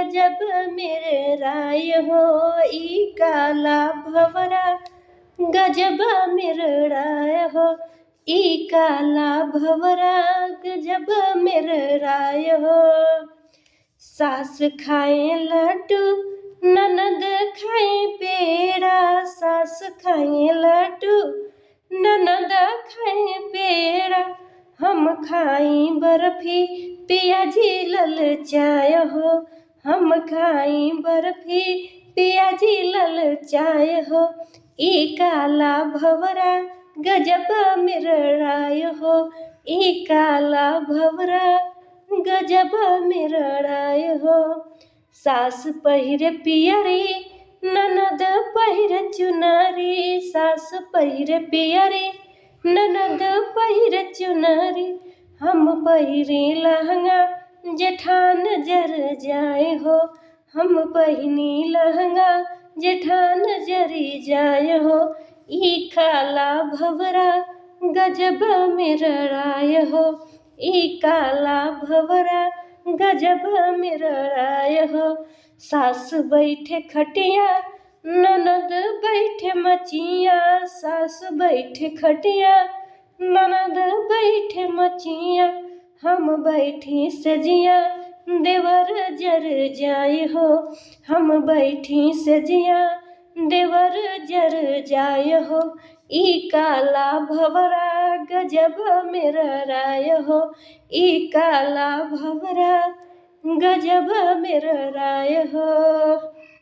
गजब मेरे राय हो, ई काला भवरा गजब मेरे राय हो, ई काला भवरा गजब मेरे राय हो। सास खाए लड्डू ननद खाए पेड़ा, सास खाए लड्डू ननद खाए पेड़ा, हम खाई बर्फी पिया जी ललचाय हो, हम खाई बर्फी पिया जी ललचाय हो, ई काला भवरा गजब मेरा राय हो, ई काला भवरा गजब मेरा राय हो। सास पहिरे पियरी ननद पहिरे चुनरी, सास पहिरे पियरी ननद पहिरे चुनरी, हम पहिरे लहंगा जेठान जर जाए हो, हम पहिनी लहंगा जेठान जरी जाए हो, ई काला भवरा गजब मेरा राय हो, ई काला भवरा गजब मेरा राय हो। सास बैठे खटिया ननद बैठे मचिया, सास बैठे खटिया ननद बैठे मचिया, हम बैठी सजिया देवर जर जाए हो, हम बैठी सजिया देवर जर जाए हो, ई काला भवरा गजब मेरा राय हो, ई काला भवरा गजब मेरा राय हो।